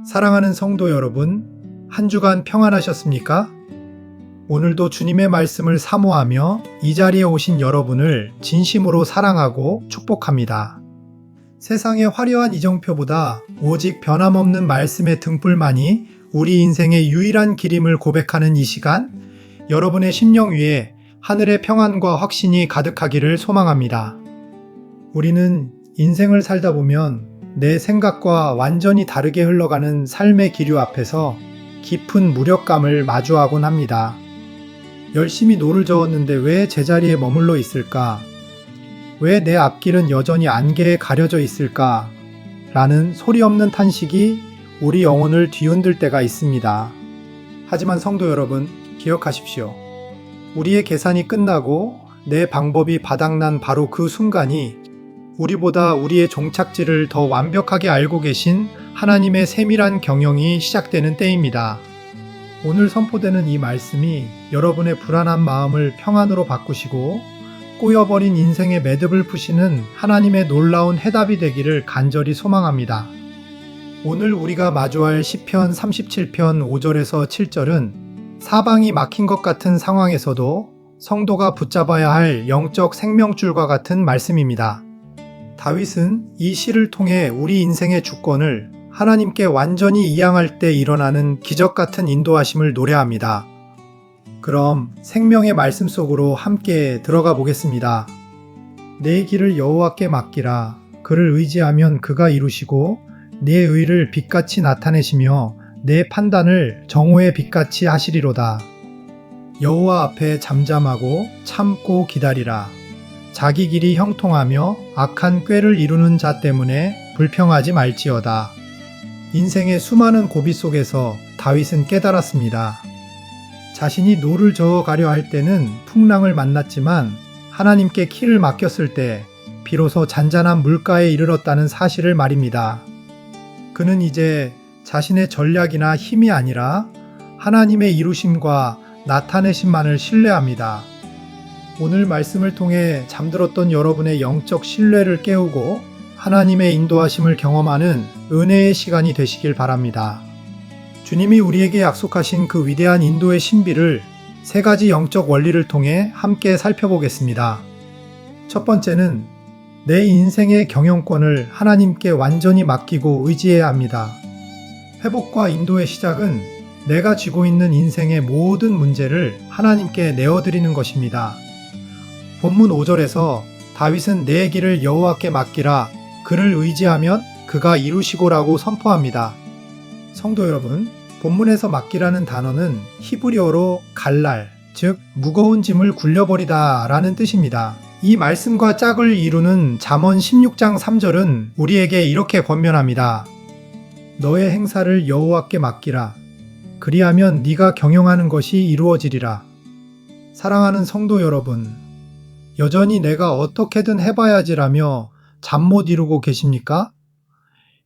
사랑하는 성도 여러분, 한 주간 평안하셨습니까? 오늘도 주님의 말씀을 사모하며 이 자리에 오신 여러분을 진심으로 사랑하고 축복합니다. 세상의 화려한 이정표보다 오직 변함없는 말씀의 등불만이 우리 인생의 유일한 길임을 고백하는 이 시간, 여러분의 심령 위에 하늘의 평안과 확신이 가득하기를 소망합니다. 우리는 인생을 살다 보면 내 생각과 완전히 다르게 흘러가는 삶의 기류 앞에서 깊은 무력감을 마주하곤 합니다. 열심히 노를 저었는데 왜 제자리에 머물러 있을까? 왜 내 앞길은 여전히 안개에 가려져 있을까? 라는 소리 없는 탄식이 우리 영혼을 뒤흔들 때가 있습니다. 하지만 성도 여러분, 기억하십시오. 우리의 계산이 끝나고 내 방법이 바닥난 바로 그 순간이 우리보다 우리의 종착지를 더 완벽하게 알고 계신 하나님의 세밀한 경영이 시작되는 때입니다. 오늘 선포되는 이 말씀이 여러분의 불안한 마음을 평안으로 바꾸시고 꼬여버린 인생의 매듭을 푸시는 하나님의 놀라운 해답이 되기를 간절히 소망합니다. 오늘 우리가 마주할 시편 37편 5절에서 7절은 사방이 막힌 것 같은 상황에서도 성도가 붙잡아야 할 영적 생명줄과 같은 말씀입니다. 다윗은 이 시를 통해 우리 인생의 주권을 하나님께 완전히 이양할 때 일어나는 기적 같은 인도하심을 노래합니다. 그럼 생명의 말씀 속으로 함께 들어가 보겠습니다. 내 길을 여호와께 맡기라. 그를 의지하면 그가 이루시고 내 의를 빛같이 나타내시며 내 판단을 정오의 빛같이 하시리로다. 여호와 앞에 잠잠하고 참고 기다리라. 자기 길이 형통하며 악한 꾀를 이루는 자 때문에 불평하지 말지어다. 인생의 수많은 고비 속에서 다윗은 깨달았습니다. 자신이 노를 저어가려 할 때는 풍랑을 만났지만 하나님께 키를 맡겼을 때 비로소 잔잔한 물가에 이르렀다는 사실을 말입니다. 그는 이제 자신의 전략이나 힘이 아니라 하나님의 이루심과 나타내심만을 신뢰합니다. 오늘 말씀을 통해 잠들었던 여러분의 영적 신뢰를 깨우고 하나님의 인도하심을 경험하는 은혜의 시간이 되시길 바랍니다. 주님이 우리에게 약속하신 그 위대한 인도의 신비를 세 가지 영적 원리를 통해 함께 살펴보겠습니다. 첫 번째는 내 인생의 경영권을 하나님께 완전히 맡기고 의지해야 합니다. 회복과 인도의 시작은 내가 쥐고 있는 인생의 모든 문제를 하나님께 내어드리는 것입니다. 본문 5절에서 다윗은 내 길을 여호와께 맡기라. 그를 의지하면 그가 이루시고라고 선포합니다. 성도 여러분, 본문에서 맡기라는 단어는 히브리어로 갈랄, 즉 무거운 짐을 굴려버리다 라는 뜻입니다. 이 말씀과 짝을 이루는 잠언 16장 3절은 우리에게 이렇게 권면합니다. 너의 행사를 여호와께 맡기라. 그리하면 네가 경영하는 것이 이루어지리라. 사랑하는 성도 여러분, 여전히 내가 어떻게든 해봐야지라며 잠 못 이루고 계십니까?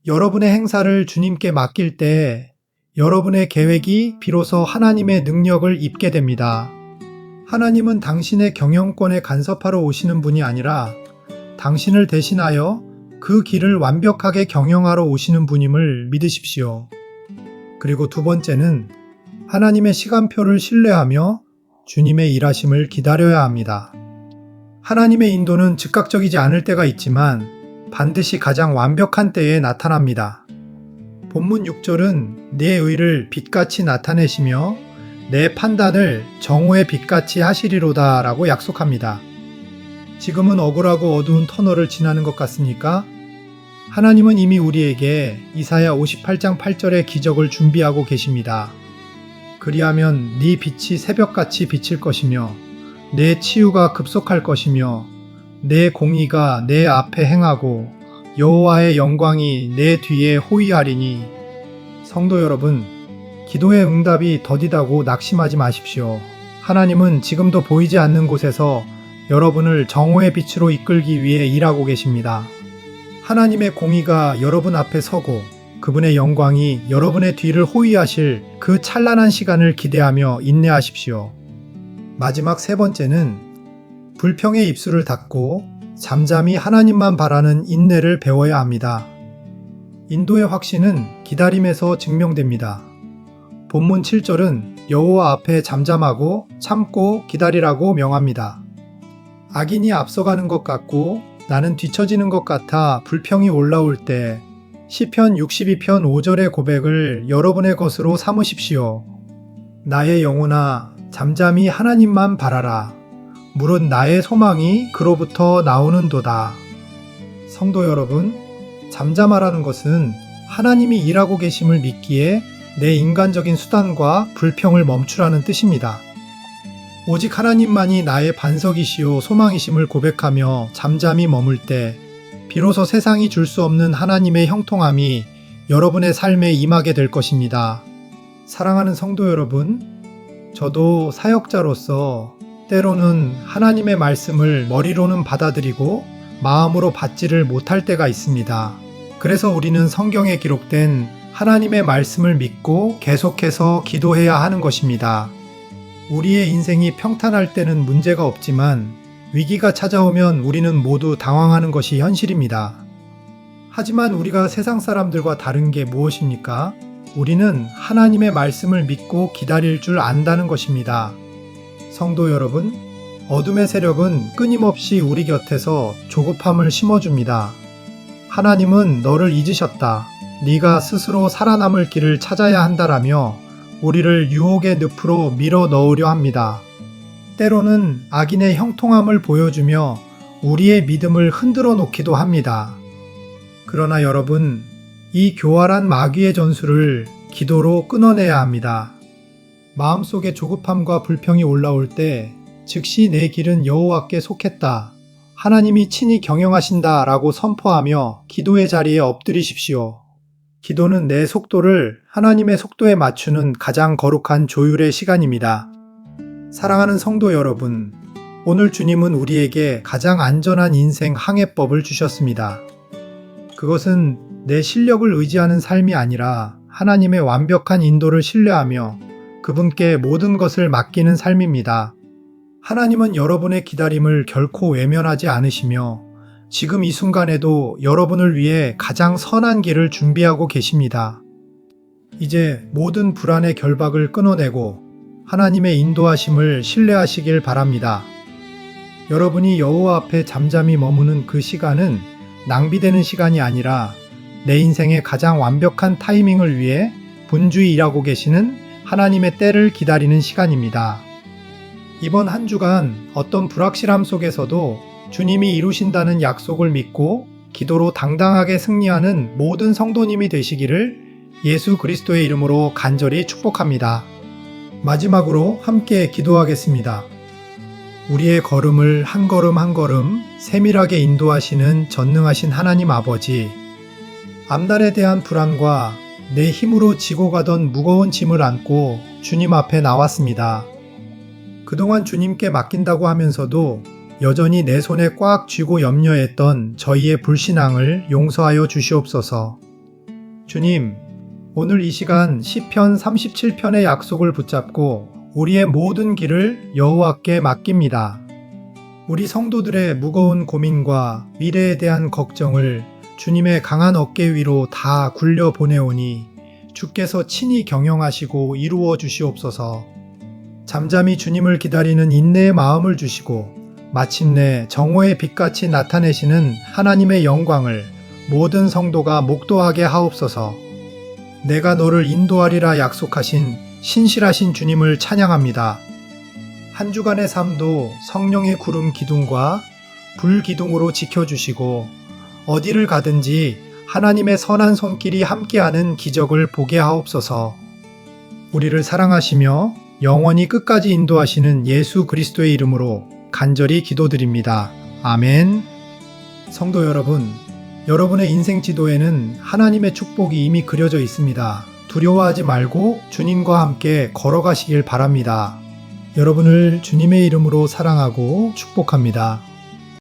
여러분의 행사를 주님께 맡길 때 여러분의 계획이 비로소 하나님의 능력을 입게 됩니다. 하나님은 당신의 경영권에 간섭하러 오시는 분이 아니라 당신을 대신하여 그 길을 완벽하게 경영하러 오시는 분임을 믿으십시오. 그리고 두 번째는 하나님의 시간표를 신뢰하며 주님의 일하심을 기다려야 합니다. 하나님의 인도는 즉각적이지 않을 때가 있지만 반드시 가장 완벽한 때에 나타납니다. 본문 6절은 내 의를 빛같이 나타내시며 내 판단을 정오의 빛같이 하시리로다 라고 약속합니다. 지금은 억울하고 어두운 터널을 지나는 것 같습니까? 하나님은 이미 우리에게 이사야 58장 8절의 기적을 준비하고 계십니다. 그리하면 네 빛이 새벽같이 비칠 것이며 내 치유가 급속할 것이며 내 공의가 내 앞에 행하고 여호와의 영광이 내 뒤에 호위하리니. 성도 여러분, 기도의 응답이 더디다고 낙심하지 마십시오. 하나님은 지금도 보이지 않는 곳에서 여러분을 정오의 빛으로 이끌기 위해 일하고 계십니다. 하나님의 공의가 여러분 앞에 서고 그분의 영광이 여러분의 뒤를 호위하실 그 찬란한 시간을 기대하며 인내하십시오. 마지막 세 번째는 불평의 입술을 닫고 잠잠히 하나님만 바라는 인내를 배워야 합니다. 인도의 확신은 기다림에서 증명됩니다. 본문 7절은 여호와 앞에 잠잠하고 참고 기다리라고 명합니다. 악인이 앞서가는 것 같고 나는 뒤처지는 것 같아 불평이 올라올 때 시편 62편 5절의 고백을 여러분의 것으로 삼으십시오. 나의 영혼아 잠잠히 하나님만 바라라. 물은 나의 소망이 그로부터 나오는도다. 성도 여러분, 잠잠하라는 것은 하나님이 일하고 계심을 믿기에 내 인간적인 수단과 불평을 멈추라는 뜻입니다. 오직 하나님만이 나의 반석이시요 소망이심을 고백하며 잠잠히 머물 때 비로소 세상이 줄 수 없는 하나님의 형통함이 여러분의 삶에 임하게 될 것입니다. 사랑하는 성도 여러분, 저도 사역자로서 때로는 하나님의 말씀을 머리로는 받아들이고 마음으로 받지를 못할 때가 있습니다. 그래서 우리는 성경에 기록된 하나님의 말씀을 믿고 계속해서 기도해야 하는 것입니다. 우리의 인생이 평탄할 때는 문제가 없지만 위기가 찾아오면 우리는 모두 당황하는 것이 현실입니다. 하지만 우리가 세상 사람들과 다른 게 무엇입니까? 우리는 하나님의 말씀을 믿고 기다릴 줄 안다는 것입니다. 성도 여러분, 어둠의 세력은 끊임없이 우리 곁에서 조급함을 심어줍니다. 하나님은 너를 잊으셨다. 네가 스스로 살아남을 길을 찾아야 한다라며 우리를 유혹의 늪으로 밀어 넣으려 합니다. 때로는 악인의 형통함을 보여주며 우리의 믿음을 흔들어 놓기도 합니다. 그러나 여러분, 이 교활한 마귀의 전술을 기도로 끊어내야 합니다. 마음속에 조급함과 불평이 올라올 때 즉시 내 길은 여호와께 속했다. 하나님이 친히 경영하신다 라고 선포하며 기도의 자리에 엎드리십시오. 기도는 내 속도를 하나님의 속도에 맞추는 가장 거룩한 조율의 시간입니다. 사랑하는 성도 여러분, 오늘 주님은 우리에게 가장 안전한 인생 항해법을 주셨습니다. 그것은 내 실력을 의지하는 삶이 아니라 하나님의 완벽한 인도를 신뢰하며 그분께 모든 것을 맡기는 삶입니다. 하나님은 여러분의 기다림을 결코 외면하지 않으시며 지금 이 순간에도 여러분을 위해 가장 선한 길을 준비하고 계십니다. 이제 모든 불안의 결박을 끊어내고 하나님의 인도하심을 신뢰하시길 바랍니다. 여러분이 여호와 앞에 잠잠히 머무는 그 시간은 낭비되는 시간이 아니라 내 인생의 가장 완벽한 타이밍을 위해 분주히 일하고 계시는 하나님의 때를 기다리는 시간입니다. 이번 한 주간 어떤 불확실함 속에서도 주님이 이루신다는 약속을 믿고 기도로 당당하게 승리하는 모든 성도님이 되시기를 예수 그리스도의 이름으로 간절히 축복합니다. 마지막으로 함께 기도하겠습니다. 우리의 걸음을 한 걸음 한 걸음 세밀하게 인도하시는 전능하신 하나님 아버지, 앞날에 대한 불안과 내 힘으로 지고 가던 무거운 짐을 안고 주님 앞에 나왔습니다. 그동안 주님께 맡긴다고 하면서도 여전히 내 손에 꽉 쥐고 염려했던 저희의 불신앙을 용서하여 주시옵소서. 주님, 오늘 이 시간 시편 37편의 약속을 붙잡고 우리의 모든 길을 여호와께 맡깁니다. 우리 성도들의 무거운 고민과 미래에 대한 걱정을 주님의 강한 어깨 위로 다 굴려 보내오니 주께서 친히 경영하시고 이루어 주시옵소서. 잠잠히 주님을 기다리는 인내의 마음을 주시고 마침내 정오의 빛같이 나타내시는 하나님의 영광을 모든 성도가 목도하게 하옵소서. 내가 너를 인도하리라 약속하신 신실하신 주님을 찬양합니다. 한 주간의 삶도 성령의 구름 기둥과 불 기둥으로 지켜주시고 어디를 가든지 하나님의 선한 손길이 함께하는 기적을 보게 하옵소서. 우리를 사랑하시며 영원히 끝까지 인도하시는 예수 그리스도의 이름으로 간절히 기도드립니다. 아멘. 성도 여러분, 여러분의 인생 지도에는 하나님의 축복이 이미 그려져 있습니다. 두려워하지 말고 주님과 함께 걸어가시길 바랍니다. 여러분을 주님의 이름으로 사랑하고 축복합니다.